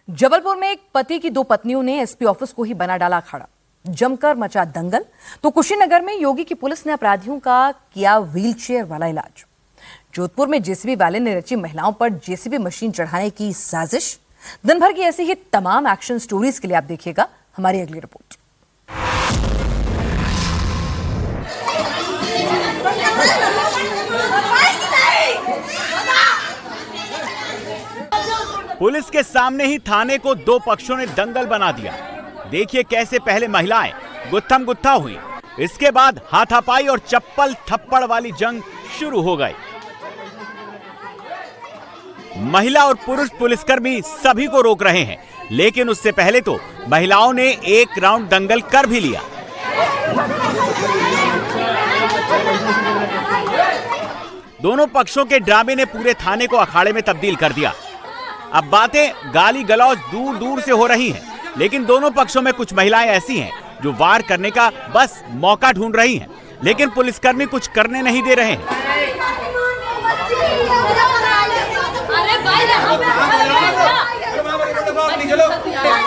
जबलपुर में एक पति की दो पत्नियों ने एसपी ऑफिस को ही बना डाला खड़ा। जमकर मचा दंगल। तो कुशीनगर में योगी की पुलिस ने अपराधियों का किया व्हीलचेयर वाला इलाज। जोधपुर में जेसीबी वाले ने रची महिलाओं पर जेसीबी मशीन चढ़ाने की साजिश। दिन भर की ऐसी ही तमाम एक्शन स्टोरीज के लिए आप देखिएगा हमारी अगली रिपोर्ट। पुलिस के सामने ही थाने को दो पक्षों ने दंगल बना दिया। देखिए कैसे पहले महिलाएं गुत्थम गुत्था हुई, इसके बाद हाथापाई और चप्पल थप्पड़ वाली जंग शुरू हो गई। महिला और पुरुष पुलिसकर्मी सभी को रोक रहे हैं, लेकिन उससे पहले तो महिलाओं ने एक राउंड दंगल कर भी लिया। दोनों पक्षों के ड्रामे ने पूरे थाने को अखाड़े में तब्दील कर दिया। अब बातें गाली गलौज दूर दूर से हो रही हैं, लेकिन दोनों पक्षों में कुछ महिलाएं ऐसी हैं जो वार करने का बस मौका ढूंढ रही हैं, लेकिन पुलिसकर्मी कुछ करने नहीं दे रहे हैं।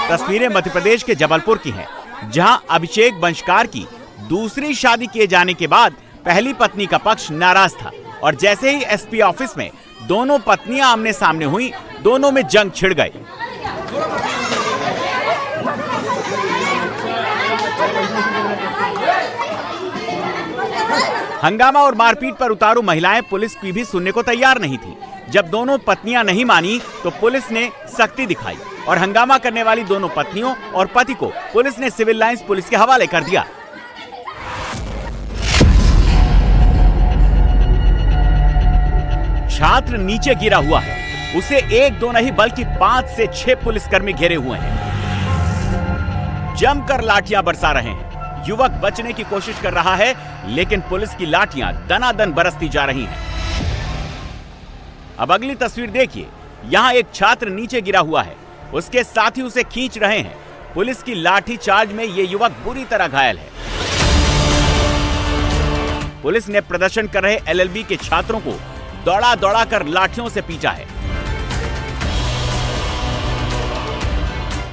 तस्वीरें मध्य प्रदेश के जबलपुर की हैं, जहां अभिषेक वंशकार की दूसरी शादी किए जाने के बाद पहली पत्नी का पक्ष नाराज था और जैसे ही एसपी ऑफिस में दोनों पत्नियां आमने सामने हुई, दोनों में जंग छिड़ गई। हंगामा और मारपीट पर उतारू महिलाएं पुलिस की भी सुनने को तैयार नहीं थी। जब दोनों पत्नियां नहीं मानी तो पुलिस ने सख्ती दिखाई और हंगामा करने वाली दोनों पत्नियों और पति को पुलिस ने सिविल लाइंस पुलिस के हवाले कर दिया। छात्र नीचे गिरा हुआ है, उसे एक दो नहीं बल्कि 5 से 6 पुलिसकर्मी घेरे हुए हैं, जमकर लाठियां बरसा रहे हैं। युवक बचने की कोशिश कर रहा है, लेकिन पुलिस की लाठियां दनादन बरसती जा रही हैं। अब अगली तस्वीर देखिए, यहां एक छात्र नीचे गिरा हुआ है, उसके साथी उसे खींच रहे हैं। पुलिस की लाठी चार्ज में यह युवक बुरी तरह घायल है। पुलिस ने प्रदर्शन कर रहे एलएलबी के छात्रों को दौड़ा दौड़ा कर लाठियों से पीटा है।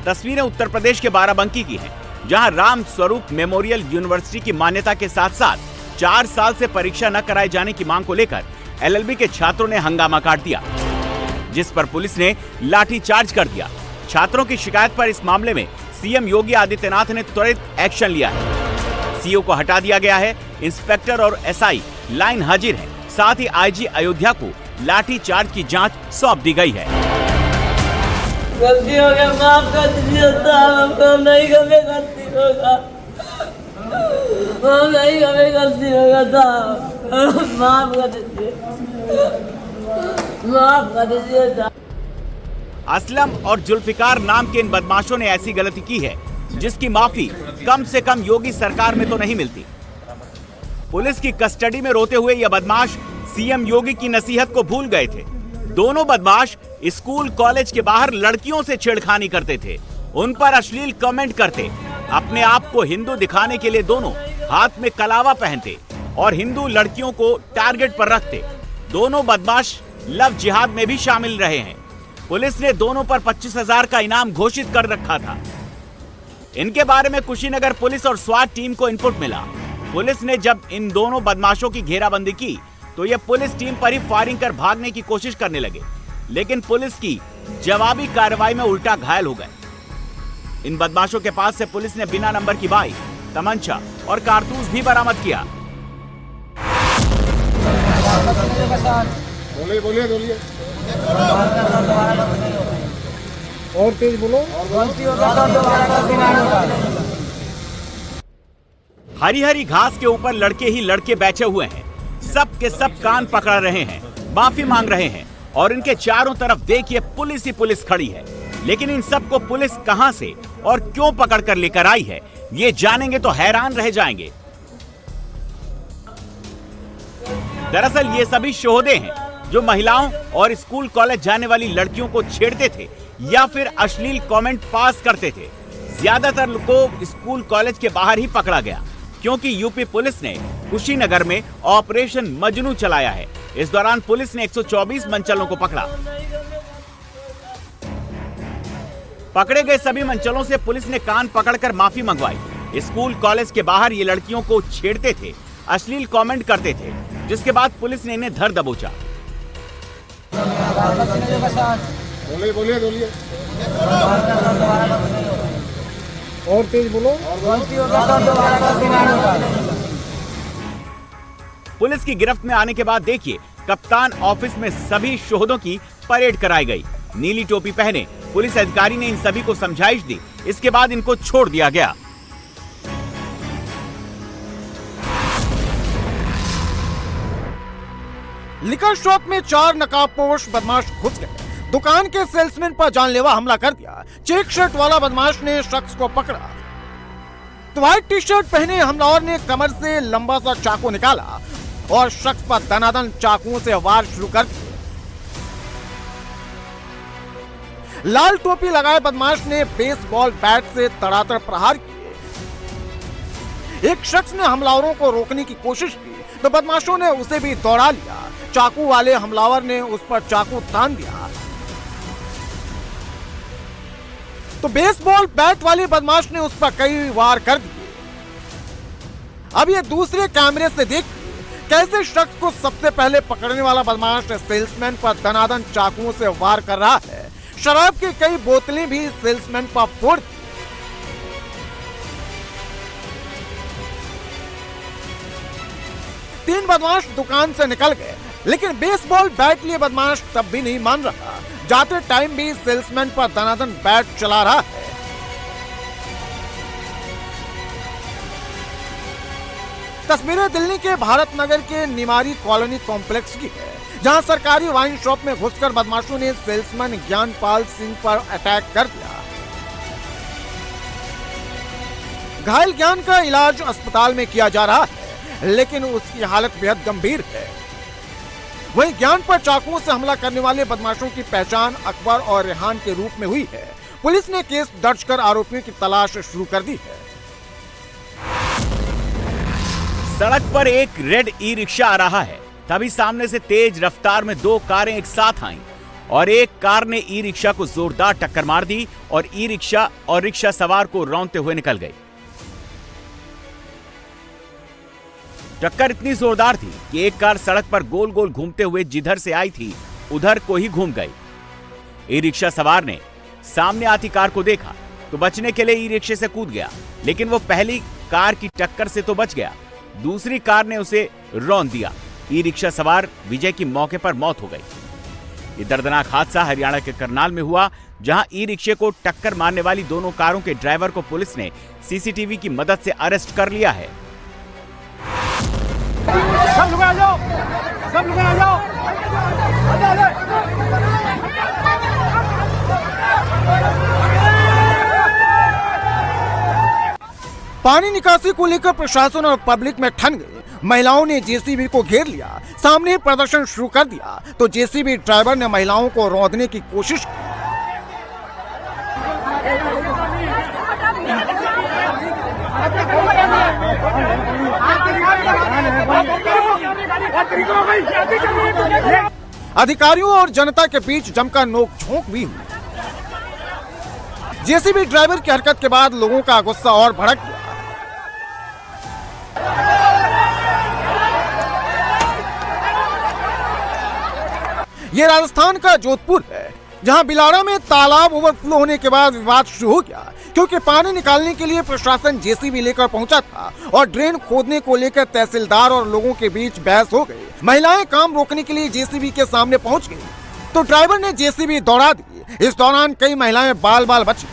तस्वीरें उत्तर प्रदेश के बाराबंकी की हैं, जहां राम स्वरूप मेमोरियल यूनिवर्सिटी की मान्यता के साथ साथ 4 साल से परीक्षा न कराए जाने की मांग को लेकर एलएलबी के छात्रों ने हंगामा काट दिया, जिस पर पुलिस ने लाठी चार्ज कर दिया। छात्रों की शिकायत पर इस मामले में सीएम योगी आदित्यनाथ ने त्वरित एक्शन लिया है। सीओ को हटा दिया गया है, इंस्पेक्टर और एसआई लाइन हाजिर है, साथ ही आईजी अयोध्या को लाठी चार्ज की जांच सौंप दी गई है। गलती हो गया, माफ कर दीजिए साहब, हमको नहीं कभी गलती होगा, हम नहीं कभी गलती होगा साहब, माफ कर दीजिए, माफ कर दीजिए साहब। असलम और जुल्फिकार नाम के इन बदमाशों ने ऐसी गलती की है जिसकी माफी कम से कम योगी सरकार में तो नहीं मिलती। पुलिस की कस्टडी में रोते हुए यह बदमाश सीएम योगी की नसीहत को भूल गए थे। दोनों बदमाश स्कूल कॉलेज के बाहर लड़कियों से छेड़खानी करते थे, उन पर अश्लील कमेंट करते, अपने आप को हिंदू दिखाने के लिए दोनों हाथ में कलावा पहनते और हिंदू लड़कियों को टारगेट पर रखते। दोनों बदमाश लव जिहाद में भी शामिल रहे हैं। पुलिस ने दोनों पर 25,000 का इनाम घोषित कर रखा था। इनके बारे में कुशीनगर पुलिस और स्वाट टीम को इनपुट मिला। पुलिस ने जब इन दोनों बदमाशों की घेराबंदी की तो ये पुलिस टीम पर ही फायरिंग कर भागने की कोशिश करने लगे, लेकिन पुलिस की जवाबी कार्रवाई में उल्टा घायल हो गए। इन बदमाशों के पास से पुलिस ने बिना नंबर की बाइक, तमंचा और कारतूस भी बरामद किया। बोलिए और तेज बोलो। हरी हरी घास के ऊपर लड़के ही लड़के बैठे हुए हैं, सब के सब कान पकड़ रहे हैं, माफी मांग रहे हैं और इनके चारों तरफ देखिए पुलिस ही पुलिस खड़ी है। लेकिन इन सबको पुलिस कहां से और क्यों पकड़ कर लेकर आई है, ये जानेंगे तो हैरान रह जाएंगे। दरअसल ये सभी शोहदे हैं जो महिलाओं और स्कूल कॉलेज जाने वाली लड़कियों को छेड़ते थे या फिर अश्लील कमेंट पास करते थे। ज्यादातर को स्कूल कॉलेज के बाहर ही पकड़ा गया, क्योंकि यूपी पुलिस ने कुशीनगर में ऑपरेशन मजनू चलाया है। इस दौरान पुलिस ने 124 मनचलों को पकड़ा। पकड़े गए सभी मंचलों से पुलिस ने कान पकड़कर माफी मंगवाई। स्कूल कॉलेज के बाहर ये लड़कियों को छेड़ते थे, अश्लील कमेंट करते थे, जिसके बाद पुलिस ने इन्हें धर दबोचा। बोलिए और तेज बोलो। पुलिस की गिरफ्त में आने के बाद देखिए कप्तान ऑफिस में सभी शोहदों की परेड कराई गई। नीली टोपी पहने पुलिस अधिकारी ने इन सभी को समझाइश दी। इसके बाद इनको छोड़ दिया गया। लिकर शॉप में 4 नकाबपोश बदमाश घुस गए, दुकान के सेल्समैन पर जानलेवा हमला कर दिया। चेक शर्ट वाला बदमाश ने शख्स को पकड़ा तो व्हाइट टी शर्ट पहने हमलावर ने कमर से लंबा सा चाकू निकाला और शख्स पर दनादन चाकुओं से वार शुरू कर दिए। लाल टोपी लगाए बदमाश ने बेसबॉल बैट से तड़ातड़ प्रहार किए। एक शख्स ने हमलावरों को रोकने की कोशिश की तो बदमाशों ने उसे भी दौड़ा लिया। चाकू वाले हमलावर ने उस पर चाकू तान दिया तो बेसबॉल बैट वाले बदमाश ने उस पर कई वार कर दिए। अब ये दूसरे कैमरे से देखिए कैसे शख्स को सबसे पहले पकड़ने वाला बदमाश सेल्समैन पर दनादन चाकुओं से वार कर रहा है। शराब की कई बोतलें भी सेल्समैन पर फोड़ दी। 3 बदमाश दुकान से निकल गए, लेकिन बेसबॉल बैट लिए बदमाश तब भी नहीं मान रहा। जाते टाइम भी सेल्समैन पर दनादन बैट चला रहा है। तस्वीरें दिल्ली के भारत नगर के निमारी कॉलोनी कॉम्प्लेक्स की है, जहां सरकारी वाइन शॉप में घुसकर बदमाशों ने सेल्समैन ज्ञानपाल सिंह पर अटैक कर दिया। घायल ज्ञान का इलाज अस्पताल में किया जा रहा है, लेकिन उसकी हालत बेहद गंभीर है। वहीं ज्ञान पर चाकुओं से हमला करने वाले बदमाशों की पहचान अकबर और रेहान के रूप में हुई है। पुलिस ने केस दर्ज कर आरोपियों की तलाश शुरू कर दी है। सड़क पर एक रेड ई रिक्शा आ रहा है, तभी सामने से तेज रफ्तार में 2 कारें एक साथ आईं और एक कार ने ई रिक्शा को जोरदार टक्कर मार दी और ई रिक्शा और रिक्शा सवार को रौंदते हुए निकल गई। टक्कर इतनी जोरदार थी कि एक कार सड़क पर गोल गोल घूमते हुए जिधर से आई थी उधर को ही घूम गई। ई रिक्शा सवार ने सामने आती कार को देखा तो बचने के लिए ई रिक्शे से कूद गया, लेकिन वो पहली कार की टक्कर से तो बच गया, दूसरी कार ने उसे रौंद दिया। ई रिक्शा सवार विजय की मौके पर मौत हो गई। ये दर्दनाक हादसा हरियाणा के करनाल में हुआ, जहां ई रिक्शे को टक्कर मारने वाली दोनों कारों के ड्राइवर को पुलिस ने सीसीटीवी की मदद से अरेस्ट कर लिया है। सब लोग आ जाओ, सब लोग आ जाओ। पानी निकासी को लेकर प्रशासन और पब्लिक में ठन गए। महिलाओं ने जेसीबी को घेर लिया, सामने प्रदर्शन शुरू कर दिया तो जेसीबी ड्राइवर ने महिलाओं को रौंदने की कोशिश की। अधिकारियों और जनता के बीच जमकर नोक-झोंक भी हुई। जेसीबी ड्राइवर की हरकत के बाद लोगों का गुस्सा और भड़क गया। ये राजस्थान का जोधपुर है, जहां बिलाड़ा में तालाब ओवरफ्लो होने के बाद विवाद शुरू हो गया, क्योंकि पानी निकालने के लिए प्रशासन जेसीबी लेकर पहुंचा था और ड्रेन खोदने को लेकर तहसीलदार और लोगों के बीच बहस हो गई। महिलाएं काम रोकने के लिए जेसीबी के सामने पहुंच गई तो ड्राइवर ने जेसीबी दौड़ा दी। इस दौरान कई महिलाएं बाल बाल बच गई,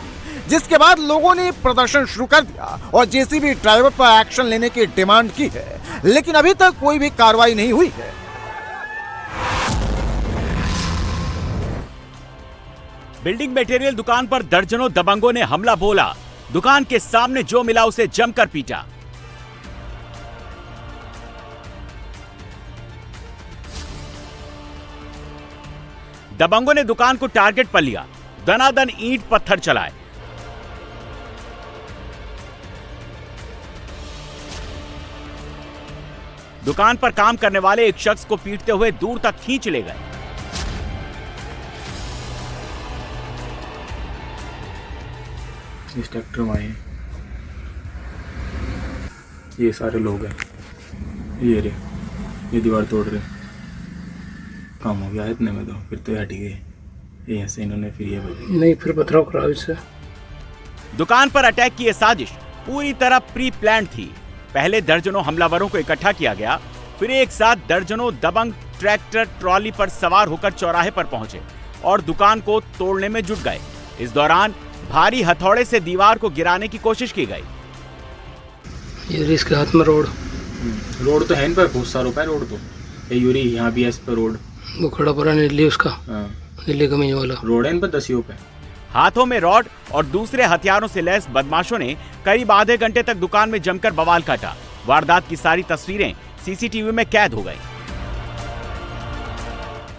जिसके बाद लोगों ने प्रदर्शन शुरू कर दिया और जेसीबी ड्राइवर पर एक्शन लेने की डिमांड की है, लेकिन अभी तक कोई भी कार्रवाई नहीं हुई है। बिल्डिंग मटेरियल दुकान पर दर्जनों दबंगों ने हमला बोला। दुकान के सामने जो मिला उसे जमकर पीटा। दबंगों ने दुकान को टारगेट पर लिया, दनादन ईंट पत्थर चलाए। दुकान पर काम करने वाले एक शख्स को पीटते हुए दूर तक खींच ले गए। इस ट्रैक्टर में आए हैं। ये सारे लोग हैं, ये दीवार तोड़ रहे। काम हो गया इतने में, तो फिर तो हट गए ये ऐसे इन्होंने, फिर ये बजे नहीं, फिर पथराव करा इससे। दुकान पर अटैक की यह साजिश पूरी तरह प्री प्लान थी। पहले दर्जनों हमलावरों को इकट्ठा किया गया, फिर एक साथ दर्जनों दबंग ट्रैक्टर ट्रॉली पर सवार होकर चौराहे पर पहुंचे और दुकान को तोड़ने में जुट गए। इस दौरान भारी हथौड़े से दीवार को गिराने की कोशिश की गई। ये इसके हाथ में रोड तो है इन पर, बहुत सारों पर रोड, तो ये यूरी यहाँ भी है इस पर रोड, वो खड़ा पड़ा नीली उसका, हाँ नीली कमीज वाला रोड है इन पर 10 पे। हाथों में रॉड और दूसरे हथियारों से लैस बदमाशों ने करीब आधे घंटे तक दुकान में जमकर बवाल काटा। वारदात की सारी तस्वीरें सीसीटीवी में कैद हो गई।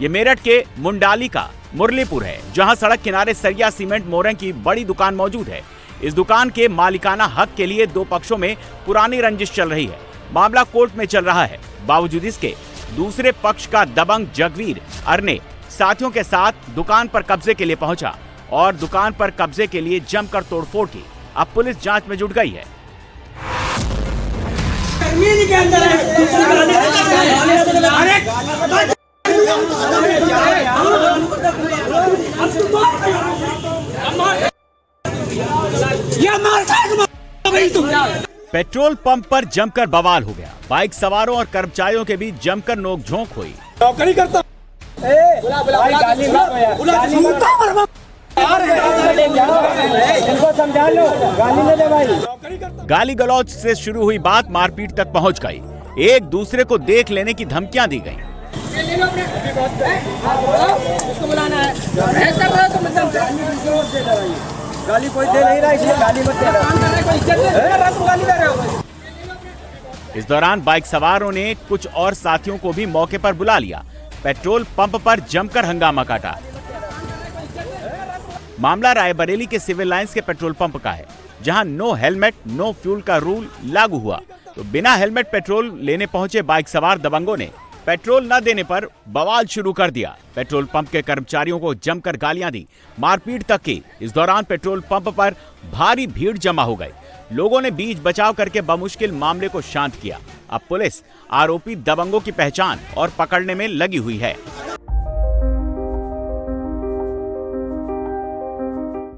ये मेरठ के मुंडाली का मुरलीपुर है, जहां सड़क किनारे सरिया सीमेंट मोरंग की बड़ी दुकान मौजूद है। इस दुकान के मालिकाना हक के लिए दो पक्षों में पुरानी रंजिश चल रही है। मामला कोर्ट में चल रहा है। बावजूद इसके दूसरे पक्ष का दबंग जगवीर अरने साथियों के साथ दुकान पर कब्जे के लिए पहुंचा और दुकान पर कब्जे के लिए जमकर तोड़फोड़ की। अब पुलिस जांच में जुट गई है। पेट्रोल पंप पर जमकर बवाल हो गया। बाइक सवारों और कर्मचारियों के बीच जमकर नोकझोंक हुई। नौकरी करता गाली गलौज से शुरू हुई बात मारपीट तक पहुंच गई। एक दूसरे को देख लेने की धमकियां दी गईं। गाली कोई दे नहीं रहा, इसलिए गाली मत दे रहा। इस दौरान बाइक सवारों ने कुछ और साथियों को भी मौके पर बुला लिया। पेट्रोल पंप पर जमकर हंगामा काटा। मामला रायबरेली के सिविल लाइंस के पेट्रोल पंप का है, जहां नो हेलमेट नो फ्यूल का रूल लागू हुआ। तो बिना हेलमेट पेट्रोल लेने पहुंचे बाइक सवार दबंगों ने पेट्रोल न देने पर बवाल शुरू कर दिया। पेट्रोल पंप के कर्मचारियों को जमकर गालियां दी, मारपीट तक की। इस दौरान पेट्रोल पंप पर भारी भीड़ जमा हो गई। लोगों ने बीच बचाव करके बमुश्किल मामले को शांत किया। अब पुलिस आरोपी दबंगों की पहचान और पकड़ने में लगी हुई है।